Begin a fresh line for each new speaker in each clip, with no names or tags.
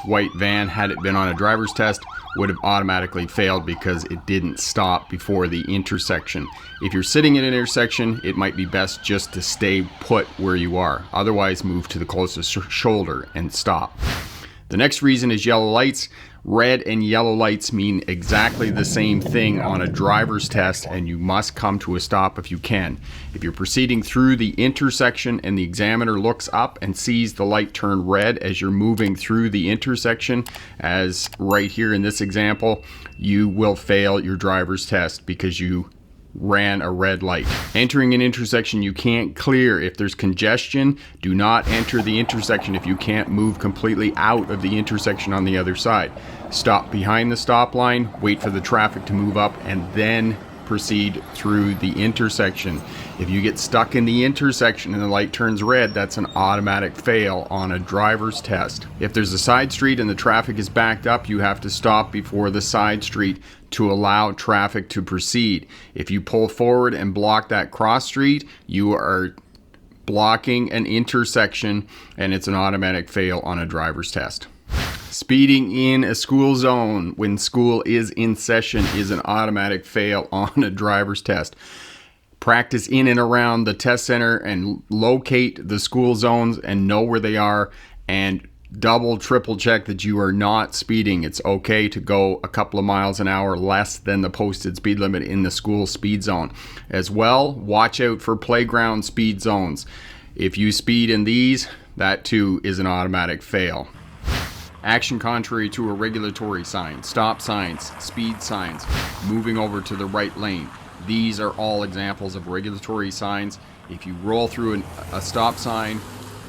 white van, had it been on a driver's test, would have automatically failed because it didn't stop before the intersection. If you're sitting in an intersection, it might be best just to stay put where you are. Otherwise, move to the closest shoulder and stop. The next reason is yellow lights. Red and yellow lights mean exactly the same thing on a driver's test, and you must come to a stop if you can. If you're proceeding through the intersection and the examiner looks up and sees the light turn red as you're moving through the intersection, as right here in this example, you will fail your driver's test because you ran a red light. Entering an intersection you can't clear. If there's congestion, do not enter the intersection if you can't move completely out of the intersection on the other side. Stop behind the stop line, wait for the traffic to move up, and then proceed through the intersection. If you get stuck in the intersection and the light turns red, that's an automatic fail on a driver's test. If there's a side street and the traffic is backed up, you have to stop before the side street to allow traffic to proceed. If you pull forward and block that cross street, you are blocking an intersection and it's an automatic fail on a driver's test. Speeding in a school zone when school is in session is an automatic fail on a driver's test. Practice in and around the test center and locate the school zones and know where they are, and double, triple check that you are not speeding. It's okay to go a couple of miles an hour less than the posted speed limit in the school speed zone. As well, watch out for playground speed zones. If you speed in these, that too is an automatic fail. Action contrary to a regulatory sign, stop signs, speed signs, moving over to the right lane. These are all examples of regulatory signs. If you roll through a stop sign,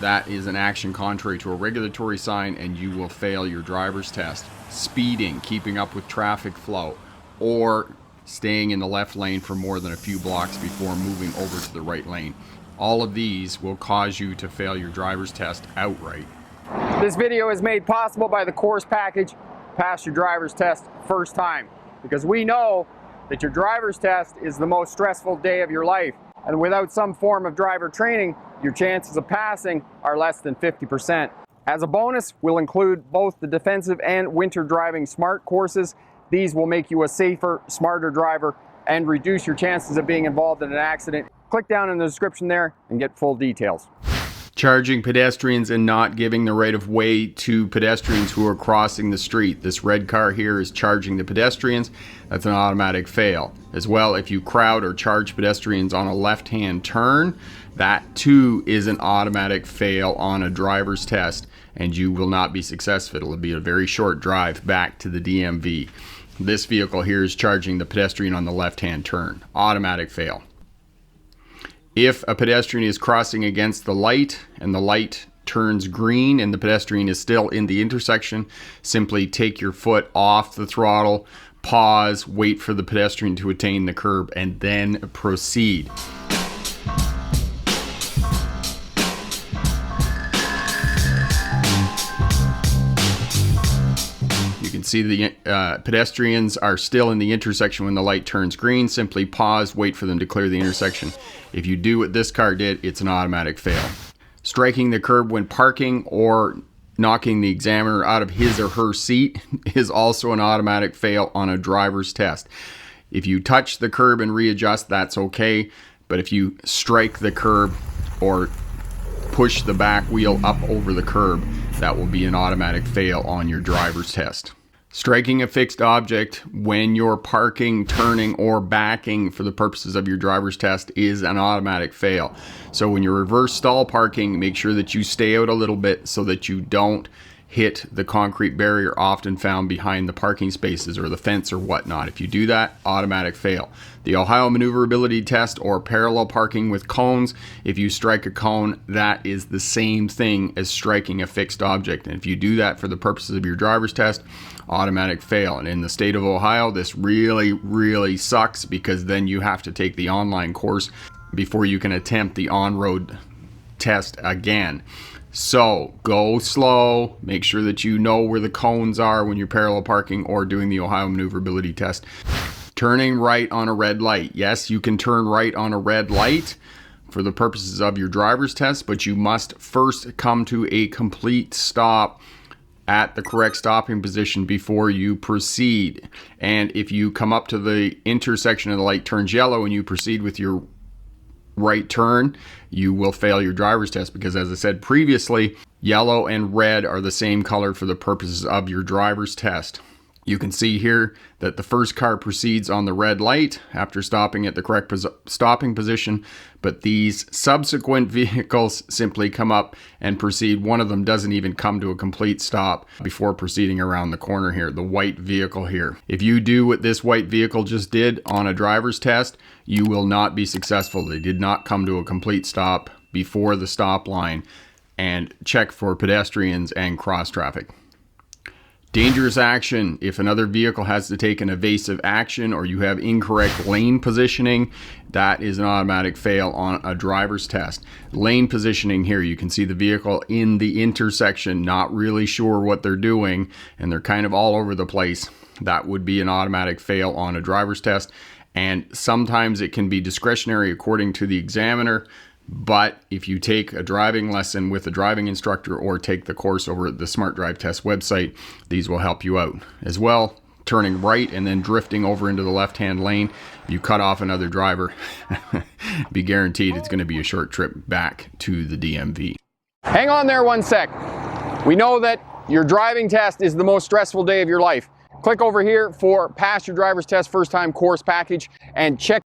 that is an action contrary to a regulatory sign and you will fail your driver's test. Speeding, keeping up with traffic flow, or staying in the left lane for more than a few blocks before moving over to the right lane. All of these will cause you to fail your driver's test outright.
This video is made possible by the course package, Pass Your Driver's Test First Time, because we know that your driver's test is the most stressful day of your life, and without some form of driver training, your chances of passing are less than 50%. As a bonus, we'll include both the defensive and winter driving smart courses. These will make you a safer, smarter driver and reduce your chances of being involved in an accident. Click down in the description there and get full details.
Charging pedestrians and not giving the right of way to pedestrians who are crossing the street. This red car here is charging the pedestrians. That's an automatic fail. As well, if you crowd or charge pedestrians on a left-hand turn, that too is an automatic fail on a driver's test, and you will not be successful. It'll be a very short drive back to the DMV. This vehicle here is charging the pedestrian on the left-hand turn. Automatic fail. If a pedestrian is crossing against the light and the light turns green and the pedestrian is still in the intersection, simply take your foot off the throttle, pause, wait for the pedestrian to attain the curb, and then proceed. You can see the pedestrians are still in the intersection when the light turns green. Simply pause, wait for them to clear the intersection. If you do what this car did, it's an automatic fail. Striking the curb when parking or knocking the examiner out of his or her seat is also an automatic fail on a driver's test. If you touch the curb and readjust, that's okay. But if you strike the curb or push the back wheel up over the curb, that will be an automatic fail on your driver's test. Striking a fixed object when you're parking, turning, or backing for the purposes of your driver's test is an automatic fail. So when you're reverse stall parking, make sure that you stay out a little bit so that you don't hit the concrete barrier often found behind the parking spaces or the fence or whatnot. If you do that, automatic fail. The Ohio maneuverability test, or parallel parking with cones, if you strike a cone, that is the same thing as striking a fixed object. And if you do that for the purposes of your driver's test, automatic fail. And in the state of Ohio, this really sucks, because then you have to take the online course before you can attempt the on-road test again. So go slow, make sure that you know where the cones are when you're parallel parking or doing the Ohio maneuverability test. Turning right on a red light. Yes, you can turn right on a red light for the purposes of your driver's test, but you must first come to a complete stop at the correct stopping position before you proceed. And if you come up to the intersection and the light turns yellow and you proceed with your right turn, you will fail your driver's test, because as I said previously, yellow and red are the same color for the purposes of your driver's test. You can see here that the first car proceeds on the red light after stopping at the correct stopping position, but these subsequent vehicles simply come up and proceed. One of them doesn't even come to a complete stop before proceeding around the corner here, the white vehicle here. If you do what this white vehicle just did on a driver's test, you will not be successful. They did not come to a complete stop before the stop line. And check for pedestrians and cross traffic. Dangerous action. If another vehicle has to take an evasive action or you have incorrect lane positioning, that is an automatic fail on a driver's test. Lane positioning here, you can see the vehicle in the intersection, not really sure what they're doing, and they're kind of all over the place. That would be an automatic fail on a driver's test. And sometimes it can be discretionary according to the examiner. But if you take a driving lesson with a driving instructor or take the course over at the Smart Drive Test website, these will help you out. As well, turning right and then drifting over into the left-hand lane, you cut off another driver, be guaranteed it's going to be a short trip back to the DMV.
Hang on there one sec. We know that your driving test is the most stressful day of your life. Click over here for Pass Your Driver's Test First Time Course Package and check